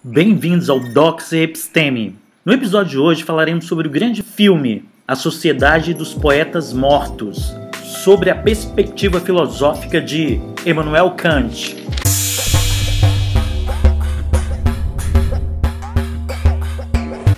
Bem-vindos ao Doxa Episteme. No episódio de hoje falaremos sobre o grande filme A Sociedade dos Poetas Mortos, sobre a perspectiva filosófica de Immanuel Kant.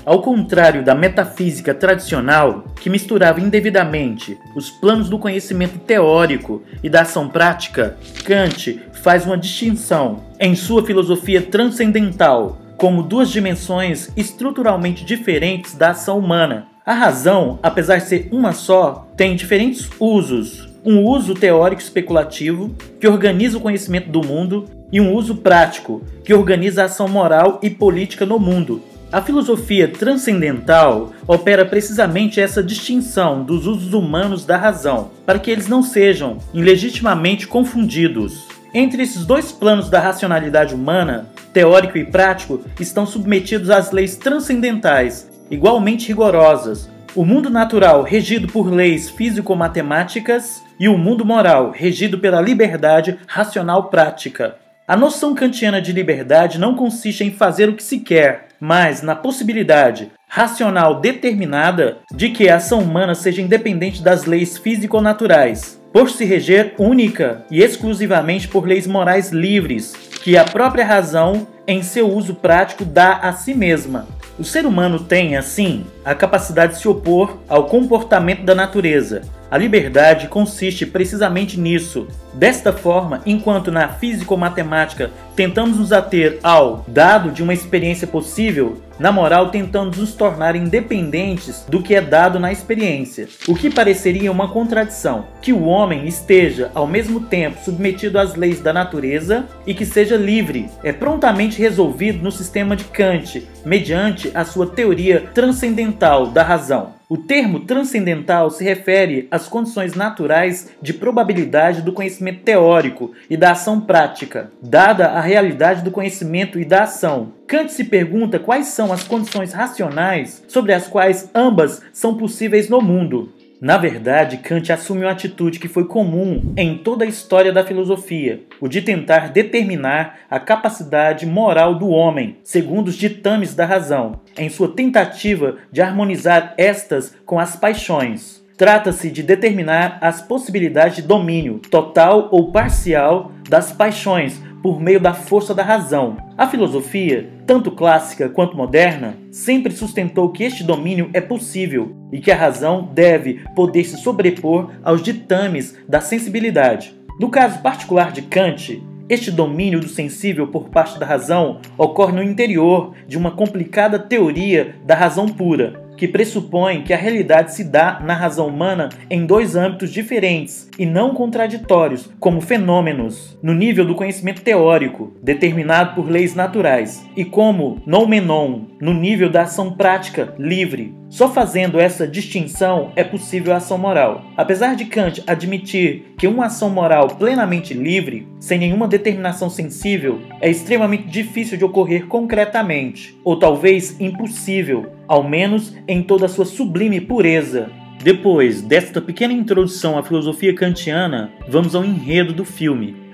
Ao contrário da metafísica tradicional, que misturava indevidamente os planos do conhecimento teórico e da ação prática, Kant faz uma distinção em sua filosofia transcendental como duas dimensões estruturalmente diferentes da ação humana. A razão, apesar de ser uma só, tem diferentes usos. Um uso teórico especulativo, que organiza o conhecimento do mundo, e um uso prático, que organiza a ação moral e política no mundo. A filosofia transcendental opera precisamente essa distinção dos usos humanos da razão, para que eles não sejam ilegitimamente confundidos. Entre esses dois planos da racionalidade humana, teórico e prático, estão submetidos às leis transcendentais, igualmente rigorosas. O mundo natural, regido por leis físico-matemáticas, e o mundo moral, regido pela liberdade racional prática. A noção kantiana de liberdade não consiste em fazer o que se quer, mas na possibilidade racional determinada de que a ação humana seja independente das leis físico-naturais, por se reger única e exclusivamente por leis morais livres, que a própria razão, em seu uso prático, dá a si mesma. O ser humano tem, assim, a capacidade de se opor ao comportamento da natureza. A liberdade consiste precisamente nisso. Desta forma, enquanto na físico-matemática tentamos nos ater ao dado de uma experiência possível, na moral tentamos nos tornar independentes do que é dado na experiência, o que pareceria uma contradição, que o homem esteja ao mesmo tempo submetido às leis da natureza e que seja livre, é prontamente resolvido no sistema de Kant, mediante a sua teoria transcendental da razão. O termo transcendental se refere às condições naturais de probabilidade do conhecimento teórico e da ação prática, dada a realidade do conhecimento e da ação. Kant se pergunta quais são as condições racionais sobre as quais ambas são possíveis no mundo. Na verdade, Kant assume uma atitude que foi comum em toda a história da filosofia, o de tentar determinar a capacidade moral do homem, segundo os ditames da razão, em sua tentativa de harmonizar estas com as paixões. Trata-se de determinar as possibilidades de domínio, total ou parcial, das paixões, por meio da força da razão. A filosofia, tanto clássica quanto moderna, sempre sustentou que este domínio é possível e que a razão deve poder se sobrepor aos ditames da sensibilidade. No caso particular de Kant, este domínio do sensível por parte da razão ocorre no interior de uma complicada teoria da razão pura, que pressupõe que a realidade se dá na razão humana em dois âmbitos diferentes e não contraditórios, como fenômenos, no nível do conhecimento teórico, determinado por leis naturais, e como noumenon, no nível da ação prática livre. Só fazendo essa distinção é possível a ação moral. Apesar de Kant admitir que uma ação moral plenamente livre, sem nenhuma determinação sensível, é extremamente difícil de ocorrer concretamente, ou talvez impossível, ao menos em toda a sua sublime pureza. Depois desta pequena introdução à filosofia kantiana, vamos ao enredo do filme.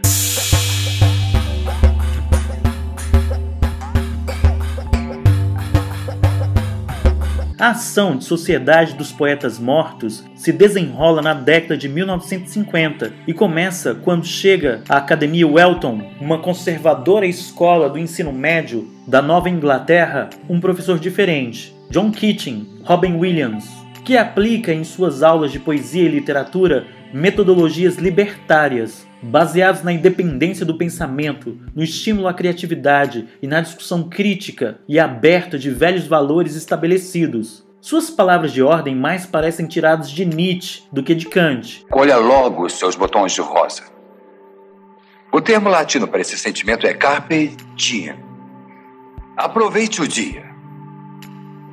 A ação de Sociedade dos Poetas Mortos se desenrola na década de 1950 e começa quando chega à Academia Welton, uma conservadora escola do ensino médio da Nova Inglaterra, um professor diferente, John Keating, Robin Williams, que aplica em suas aulas de poesia e literatura metodologias libertárias, baseadas na independência do pensamento, no estímulo à criatividade e na discussão crítica e aberta de velhos valores estabelecidos. Suas palavras de ordem mais parecem tiradas de Nietzsche do que de Kant. Colha logo os seus botões de rosa. O termo latino para esse sentimento é carpe diem. Aproveite o dia,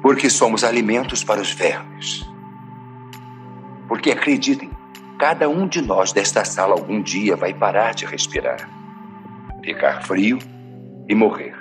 porque somos alimentos para os vermes. Porque acreditem, cada um de nós desta sala algum dia vai parar de respirar, ficar frio e morrer.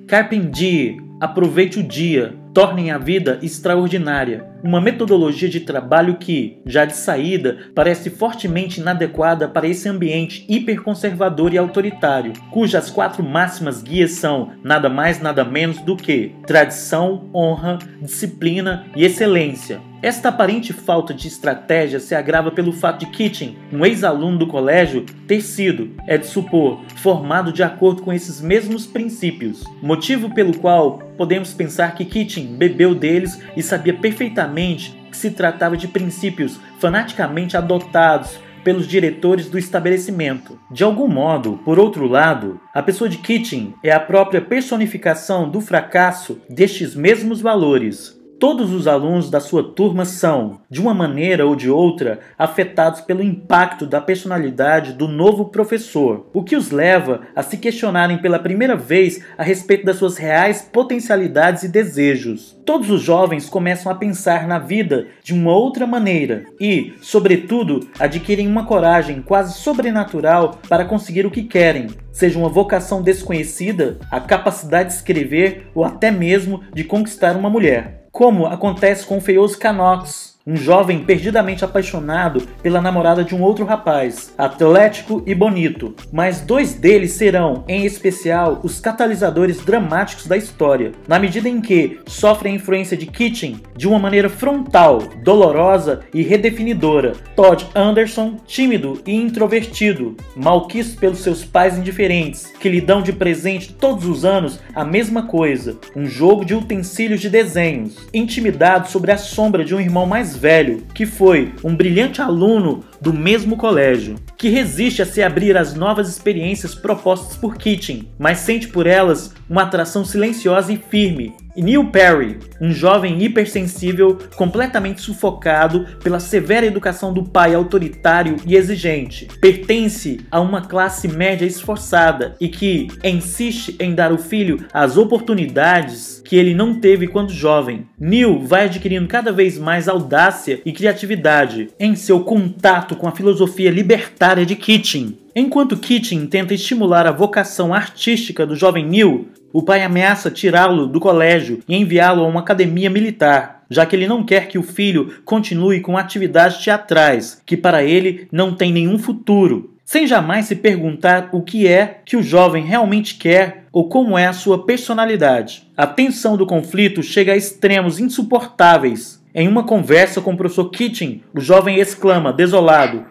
Carpe diem aproveite o dia, tornem a vida extraordinária. Uma metodologia de trabalho que, já de saída, parece fortemente inadequada para esse ambiente hiperconservador e autoritário, cujas 4 máximas guias são nada mais nada menos do que tradição, honra, disciplina e excelência. Esta aparente falta de estratégia se agrava pelo fato de Kitchen, um ex-aluno do colégio, ter sido, é de supor, formado de acordo com esses mesmos princípios, motivo pelo qual podemos pensar que Kitchen bebeu deles e sabia perfeitamente que se tratava de princípios fanaticamente adotados pelos diretores do estabelecimento. De algum modo, por outro lado, a pessoa de Kitchen é a própria personificação do fracasso destes mesmos valores. Todos os alunos da sua turma são, de uma maneira ou de outra, afetados pelo impacto da personalidade do novo professor, o que os leva a se questionarem pela primeira vez a respeito das suas reais potencialidades e desejos. Todos os jovens começam a pensar na vida de uma outra maneira e, sobretudo, adquirem uma coragem quase sobrenatural para conseguir o que querem, seja uma vocação desconhecida, a capacidade de escrever ou até mesmo de conquistar uma mulher. Como acontece com o feioso Canox, um jovem perdidamente apaixonado pela namorada de um outro rapaz, atlético e bonito, mas 2 deles serão, em especial, os catalisadores dramáticos da história, na medida em que sofrem a influência de Kitchen de uma maneira frontal, dolorosa e redefinidora. Todd Anderson, tímido e introvertido, malquisto pelos seus pais indiferentes, que lhe dão de presente todos os anos a mesma coisa, um jogo de utensílios de desenhos, intimidado sobre a sombra de um irmão mais velho, que foi um brilhante aluno do mesmo colégio, que resiste a se abrir às novas experiências propostas por Kitchen, mas sente por elas uma atração silenciosa e firme. E Neil Perry, um jovem hipersensível completamente sufocado pela severa educação do pai autoritário e exigente, pertence a uma classe média esforçada e que insiste em dar ao filho as oportunidades que ele não teve quando jovem. Neil vai adquirindo cada vez mais audácia e criatividade em seu contato com a filosofia libertária de Kitchen. Enquanto Kitchen tenta estimular a vocação artística do jovem Neil, o pai ameaça tirá-lo do colégio e enviá-lo a uma academia militar, já que ele não quer que o filho continue com atividades teatrais, que para ele não tem nenhum futuro, sem jamais se perguntar o que é que o jovem realmente quer ou como é a sua personalidade. A tensão do conflito chega a extremos insuportáveis. Em uma conversa com o professor Kitchen, o jovem exclama, desolado: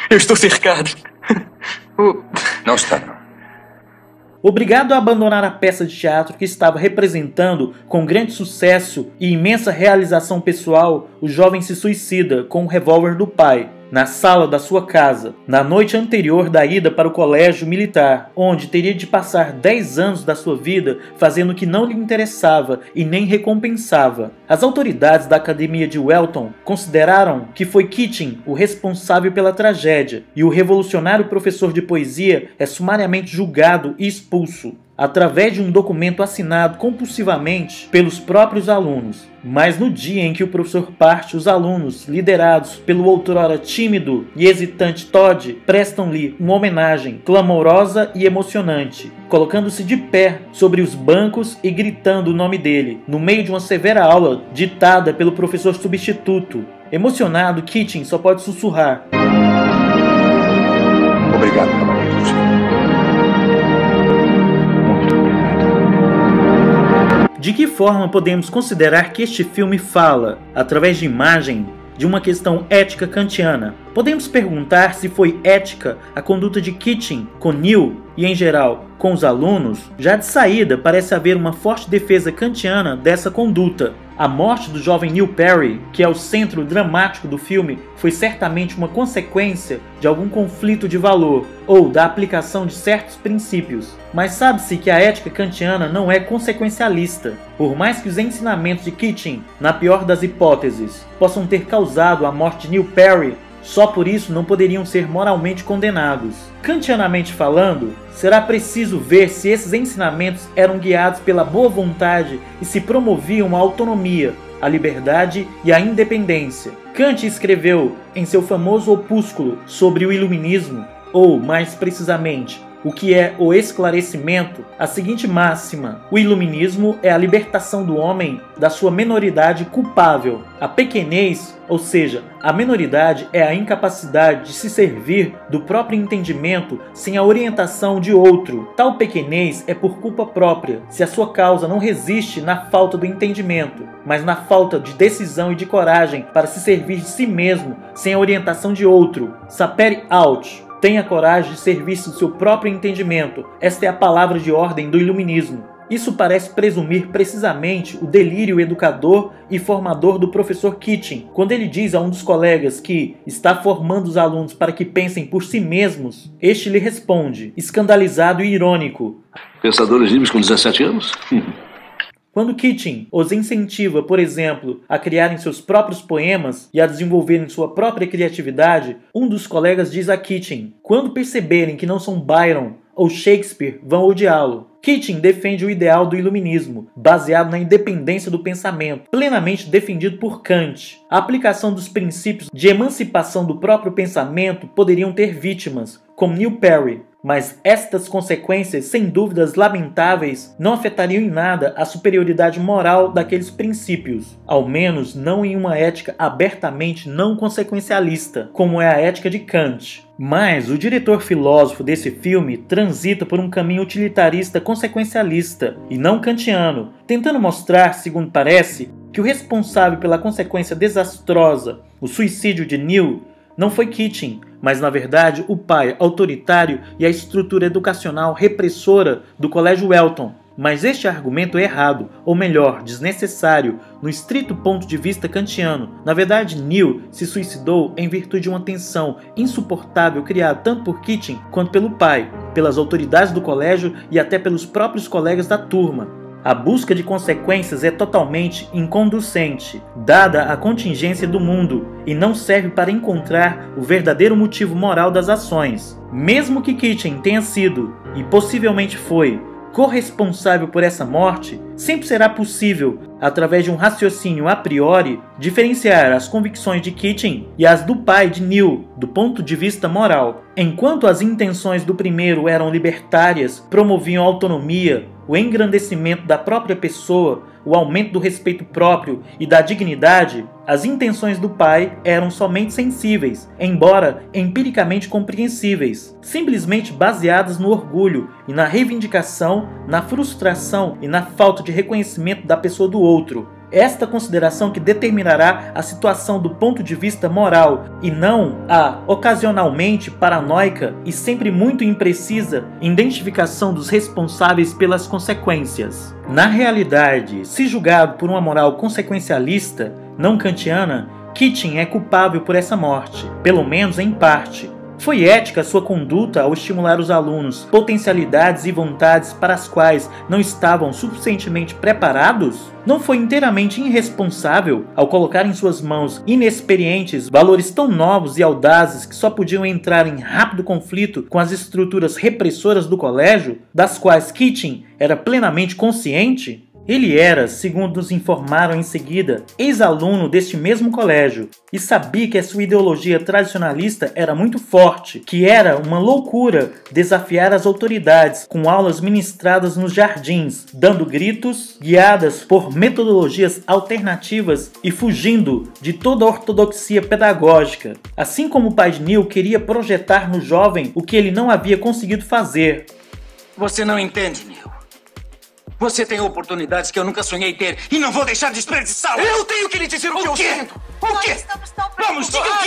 Eu estou cercado. Não está, não. Obrigado a abandonar a peça de teatro que estava representando com grande sucesso e imensa realização pessoal, o jovem se suicida com o revólver do pai, na sala da sua casa, na noite anterior da ida para o colégio militar, onde teria de passar 10 anos da sua vida fazendo o que não lhe interessava e nem recompensava. As autoridades da academia de Welton consideraram que foi Kitchen o responsável pela tragédia, e o revolucionário professor de poesia é sumariamente julgado e expulso, através de um documento assinado compulsivamente pelos próprios alunos. Mas no dia em que o professor parte, os alunos, liderados pelo outrora tímido e hesitante Todd, prestam-lhe uma homenagem clamorosa e emocionante, colocando-se de pé sobre os bancos e gritando o nome dele, no meio de uma severa aula ditada pelo professor substituto. Emocionado, Kitchen só pode sussurrar: Obrigado pela homenagem. De que forma podemos considerar que este filme fala, através de imagem, de uma questão ética kantiana? Podemos perguntar se foi ética a conduta de Kitchen com Neil e, em geral, com os alunos. Já de saída, parece haver uma forte defesa kantiana dessa conduta. A morte do jovem Neil Perry, que é o centro dramático do filme, foi certamente uma consequência de algum conflito de valor ou da aplicação de certos princípios. Mas sabe-se que a ética kantiana não é consequencialista. Por mais que os ensinamentos de Kitchen, na pior das hipóteses, possam ter causado a morte de Neil Perry, só por isso não poderiam ser moralmente condenados. Kantianamente falando, será preciso ver se esses ensinamentos eram guiados pela boa vontade e se promoviam a autonomia, a liberdade e a independência. Kant escreveu em seu famoso opúsculo sobre o iluminismo, ou, mais precisamente, o que é o esclarecimento, a seguinte máxima: o iluminismo é a libertação do homem da sua menoridade culpável. A pequenez, ou seja, a menoridade, é a incapacidade de se servir do próprio entendimento sem a orientação de outro. Tal pequenez é por culpa própria, se a sua causa não resiste na falta do entendimento, mas na falta de decisão e de coragem para se servir de si mesmo sem a orientação de outro. Sapere aude. Tenha coragem de servir-se do seu próprio entendimento. Esta é a palavra de ordem do iluminismo. Isso parece presumir precisamente o delírio educador e formador do professor Kitchen, quando ele diz a um dos colegas que está formando os alunos para que pensem por si mesmos. Este lhe responde, escandalizado e irônico: pensadores livres com 17 anos? Quando Kitchen os incentiva, por exemplo, a criarem seus próprios poemas e a desenvolverem sua própria criatividade, um dos colegas diz a Kitchen: quando perceberem que não são Byron ou Shakespeare, vão odiá-lo. Kitchen defende o ideal do iluminismo, baseado na independência do pensamento, plenamente defendido por Kant. A aplicação dos princípios de emancipação do próprio pensamento poderiam ter vítimas, como Neil Perry, mas estas consequências, sem dúvidas lamentáveis, não afetariam em nada a superioridade moral daqueles princípios, ao menos não em uma ética abertamente não consequencialista, como é a ética de Kant. Mas o diretor filósofo desse filme transita por um caminho utilitarista consequencialista e não kantiano, tentando mostrar, segundo parece, que o responsável pela consequência desastrosa, o suicídio de Neil, não foi Kitchen, mas na verdade o pai autoritário e a estrutura educacional repressora do Colégio Welton. Mas este argumento é errado, ou melhor, desnecessário, no estrito ponto de vista kantiano. Na verdade, Neil se suicidou em virtude de uma tensão insuportável criada tanto por Kitchen quanto pelo pai, pelas autoridades do colégio e até pelos próprios colegas da turma. A busca de consequências é totalmente inconducente, dada a contingência do mundo, e não serve para encontrar o verdadeiro motivo moral das ações. Mesmo que Kitchen tenha sido, e possivelmente foi, corresponsável por essa morte, sempre será possível, através de um raciocínio a priori, diferenciar as convicções de Kitchen e as do pai de Neil, do ponto de vista moral. Enquanto as intenções do primeiro eram libertárias, promoviam a autonomia, o engrandecimento da própria pessoa, o aumento do respeito próprio e da dignidade, as intenções do pai eram somente sensíveis, embora empiricamente compreensíveis, simplesmente baseadas no orgulho e na reivindicação, na frustração e na falta de reconhecimento da pessoa do outro. Esta consideração que determinará a situação do ponto de vista moral e não a ocasionalmente paranoica e sempre muito imprecisa identificação dos responsáveis pelas consequências. Na realidade, se julgado por uma moral consequencialista, não kantiana, Kitchen é culpável por essa morte, pelo menos em parte. Foi ética sua conduta ao estimular os alunos potencialidades e vontades para as quais não estavam suficientemente preparados? Não foi inteiramente irresponsável ao colocar em suas mãos inexperientes valores tão novos e audazes que só podiam entrar em rápido conflito com as estruturas repressoras do colégio, das quais Kitchen era plenamente consciente? Ele era, segundo nos informaram em seguida, ex-aluno deste mesmo colégio e sabia que a sua ideologia tradicionalista era muito forte, que era uma loucura desafiar as autoridades com aulas ministradas nos jardins, dando gritos, guiadas por metodologias alternativas e fugindo de toda a ortodoxia pedagógica. Assim como o pai de Neil queria projetar no jovem o que ele não havia conseguido fazer. Você não entende, Neil. Você tem oportunidades que eu nunca sonhei ter e não vou deixar desperdiçá-las. Eu tenho que lhe dizer o que eu sinto. O quê? Vamos, diga o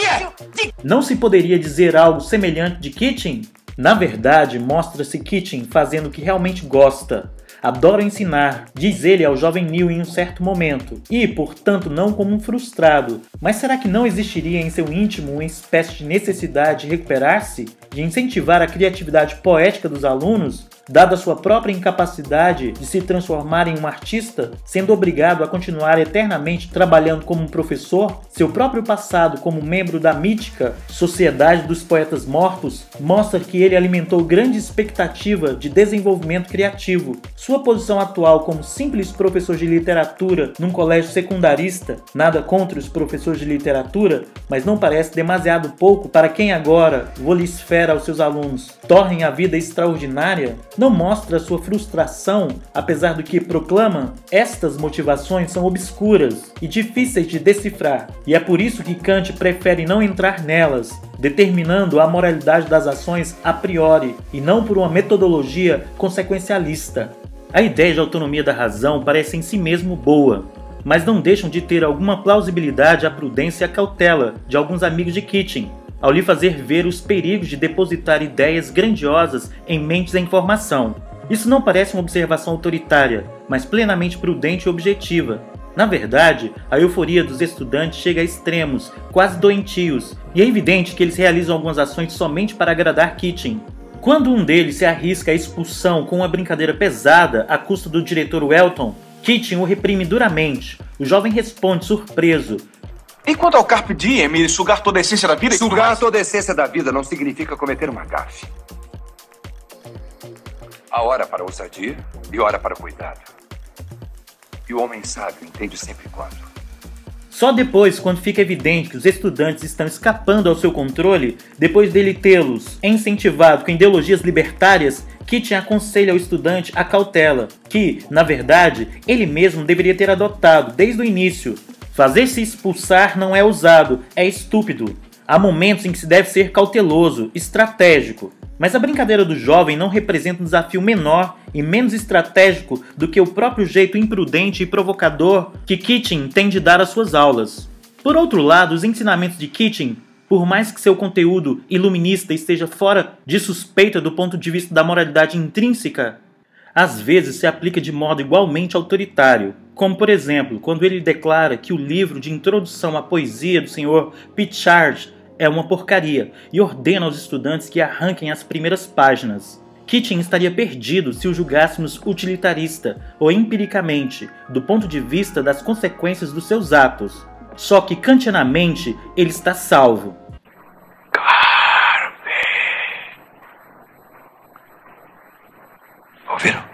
que é. Não se poderia dizer algo semelhante de Kitchen? Na verdade, mostra-se Kitchen fazendo o que realmente gosta. Adoro ensinar, diz ele ao jovem Neil em um certo momento, e, portanto, não como um frustrado. Mas será que não existiria em seu íntimo uma espécie de necessidade de recuperar-se, de incentivar a criatividade poética dos alunos, dada sua própria incapacidade de se transformar em um artista, sendo obrigado a continuar eternamente trabalhando como um professor? Seu próprio passado como membro da mítica Sociedade dos Poetas Mortos mostra que ele alimentou grande expectativa de desenvolvimento criativo. Sua posição atual como simples professor de literatura num colégio secundarista, nada contra os professores de literatura, mas não parece demasiado pouco para quem agora vociferar aos seus alunos tornem a vida extraordinária? Não mostra sua frustração, apesar do que proclama? Estas motivações são obscuras e difíceis de decifrar, e é por isso que Kant prefere não entrar nelas, determinando a moralidade das ações a priori e não por uma metodologia consequencialista. A ideia de autonomia da razão parece em si mesmo boa, mas não deixam de ter alguma plausibilidade a prudência e a cautela de alguns amigos de Kitchen, ao lhe fazer ver os perigos de depositar ideias grandiosas em mentes em formação. Isso não parece uma observação autoritária, mas plenamente prudente e objetiva. Na verdade, a euforia dos estudantes chega a extremos, quase doentios, e é evidente que eles realizam algumas ações somente para agradar Kitchen. Quando um deles se arrisca à expulsão com uma brincadeira pesada à custa do diretor Welton, Kitchen o reprime duramente. O jovem responde surpreso: E quanto ao Carpe Diem e sugar toda a essência da vida e tudo mais? Sugar toda a essência da vida não significa cometer uma gafe. Há hora para a ousadia e hora para o cuidado. E o homem sábio entende sempre quando. Só depois, quando fica evidente que os estudantes estão escapando ao seu controle, depois dele tê-los incentivado com ideologias libertárias, Kitchen aconselha ao estudante a cautela, que, na verdade, ele mesmo deveria ter adotado desde o início. Fazer-se expulsar não é ousado, é estúpido. Há momentos em que se deve ser cauteloso, estratégico. Mas a brincadeira do jovem não representa um desafio menor e menos estratégico do que o próprio jeito imprudente e provocador que Kitchen tem de dar às suas aulas. Por outro lado, os ensinamentos de Kitchen, por mais que seu conteúdo iluminista esteja fora de suspeita do ponto de vista da moralidade intrínseca, às vezes se aplica de modo igualmente autoritário, como por exemplo, quando ele declara que o livro de introdução à poesia do Sr. Pritchard é uma porcaria e ordena aos estudantes que arranquem as primeiras páginas. Kitchen estaria perdido se o julgássemos utilitarista ou empiricamente, do ponto de vista das consequências dos seus atos. Só que kantianamente ele está salvo. Carpe. Ouviram?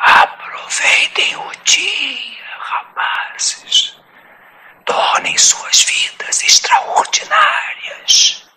Aproveitem o dia, rapazes. Tornem suas vidas extraordinárias.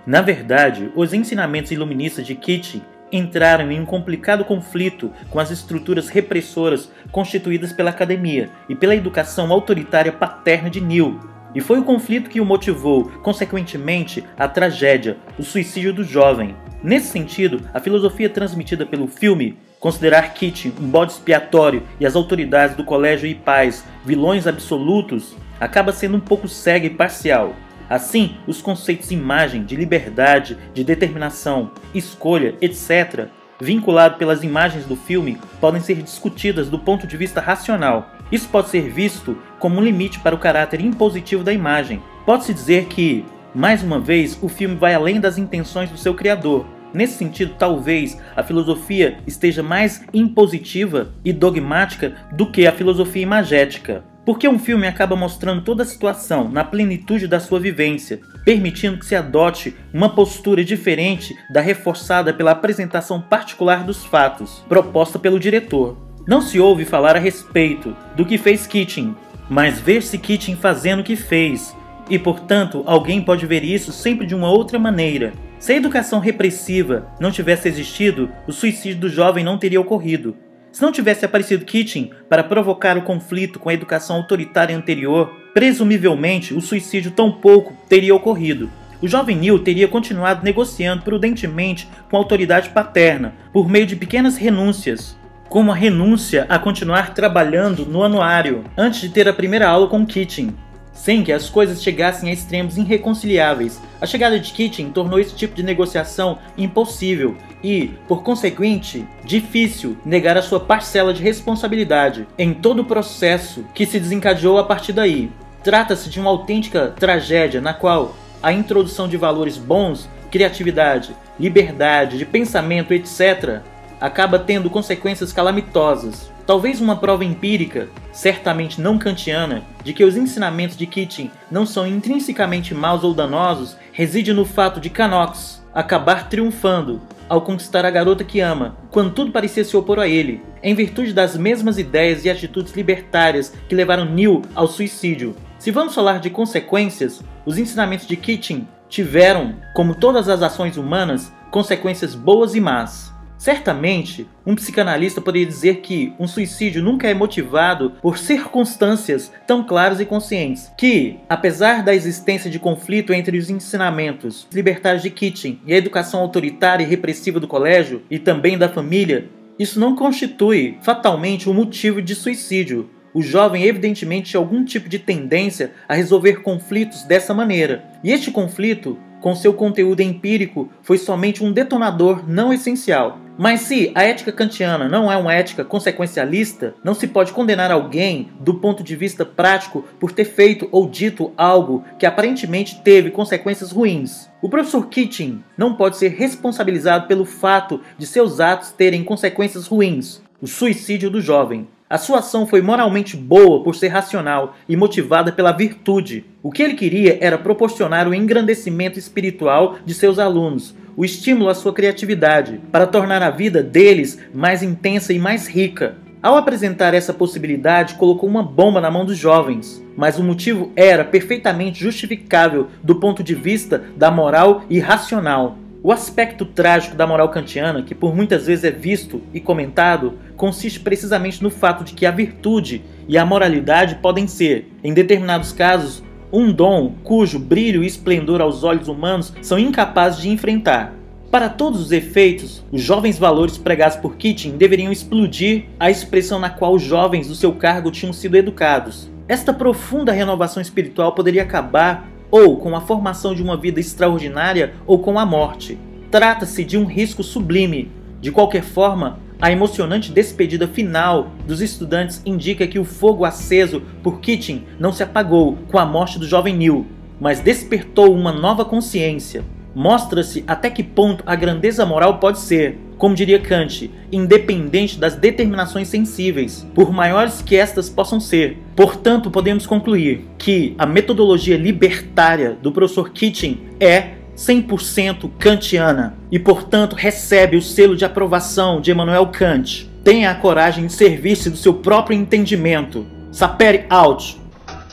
Na verdade, os ensinamentos iluministas de Kitchen entraram em um complicado conflito com as estruturas repressoras constituídas pela academia e pela educação autoritária paterna de Neil. E foi o conflito que o motivou, consequentemente, à tragédia, o suicídio do jovem. Nesse sentido, a filosofia transmitida pelo filme, considerar Kitchen um bode expiatório e as autoridades do colégio e pais vilões absolutos, acaba sendo um pouco cega e parcial. Assim, os conceitos de imagem, de liberdade, de determinação, escolha, etc., vinculados pelas imagens do filme, podem ser discutidas do ponto de vista racional. Isso pode ser visto como um limite para o caráter impositivo da imagem. Pode-se dizer que, mais uma vez, o filme vai além das intenções do seu criador. Nesse sentido, talvez a filosofia esteja mais impositiva e dogmática do que a filosofia imagética. Porque um filme acaba mostrando toda a situação na plenitude da sua vivência, permitindo que se adote uma postura diferente da reforçada pela apresentação particular dos fatos, proposta pelo diretor. Não se ouve falar a respeito do que fez Kitchen, mas vê-se Kitchen fazendo o que fez, e portanto alguém pode ver isso sempre de uma outra maneira. Se a educação repressiva não tivesse existido, o suicídio do jovem não teria ocorrido. Se não tivesse aparecido Kitchen para provocar o conflito com a educação autoritária anterior, presumivelmente o suicídio tampouco teria ocorrido. O jovem Neil teria continuado negociando prudentemente com a autoridade paterna, por meio de pequenas renúncias, como a renúncia a continuar trabalhando no anuário antes de ter a primeira aula com Kitchen, sem que as coisas chegassem a extremos irreconciliáveis. A chegada de Kitchen tornou esse tipo de negociação impossível e, por conseguinte, difícil negar a sua parcela de responsabilidade em todo o processo que se desencadeou a partir daí. Trata-se de uma autêntica tragédia na qual a introdução de valores bons, criatividade, liberdade de pensamento, etc., acaba tendo consequências calamitosas. Talvez uma prova empírica, certamente não kantiana, de que os ensinamentos de Kitchen não são intrinsecamente maus ou danosos reside no fato de Canox acabar triunfando ao conquistar a garota que ama, quando tudo parecia se opor a ele, em virtude das mesmas ideias e atitudes libertárias que levaram Neil ao suicídio. Se vamos falar de consequências, os ensinamentos de Kitchen tiveram, como todas as ações humanas, consequências boas e más. Certamente, um psicanalista poderia dizer que um suicídio nunca é motivado por circunstâncias tão claras e conscientes, que, apesar da existência de conflito entre os ensinamentos libertários de Kitchen e a educação autoritária e repressiva do colégio, e também da família, isso não constitui fatalmente um motivo de suicídio. O jovem evidentemente tinha algum tipo de tendência a resolver conflitos dessa maneira, e este conflito, com seu conteúdo empírico, foi somente um detonador não essencial. Mas se a ética kantiana não é uma ética consequencialista, não se pode condenar alguém do ponto de vista prático por ter feito ou dito algo que aparentemente teve consequências ruins. O professor Kitchen não pode ser responsabilizado pelo fato de seus atos terem consequências ruins, o suicídio do jovem. A sua ação foi moralmente boa por ser racional e motivada pela virtude. O que ele queria era proporcionar o engrandecimento espiritual de seus alunos, o estímulo à sua criatividade, para tornar a vida deles mais intensa e mais rica. Ao apresentar essa possibilidade, colocou uma bomba na mão dos jovens, mas o motivo era perfeitamente justificável do ponto de vista da moral e racional. O aspecto trágico da moral kantiana, que por muitas vezes é visto e comentado, consiste precisamente no fato de que a virtude e a moralidade podem ser, em determinados casos, um dom cujo brilho e esplendor aos olhos humanos são incapazes de enfrentar. Para todos os efeitos, os jovens valores pregados por Kitchen deveriam explodir a expressão na qual os jovens do seu cargo tinham sido educados. Esta profunda renovação espiritual poderia acabar ou com a formação de uma vida extraordinária ou com a morte. Trata-se de um risco sublime. De qualquer forma, a emocionante despedida final dos estudantes indica que o fogo aceso por Kitchen não se apagou com a morte do jovem Neil, mas despertou uma nova consciência. Mostra-se até que ponto a grandeza moral pode ser, como diria Kant, independente das determinações sensíveis, por maiores que estas possam ser. Portanto, podemos concluir que a metodologia libertária do professor Kitchen é 100% kantiana e, portanto, recebe o selo de aprovação de Immanuel Kant. Tenha a coragem de servir-se do seu próprio entendimento. Sapere out!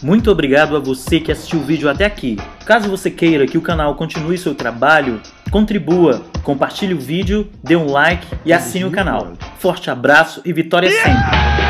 Muito obrigado a você que assistiu o vídeo até aqui. Caso você queira que o canal continue seu trabalho, contribua, compartilhe o vídeo, dê um like e assine o canal. Forte abraço e vitória sempre!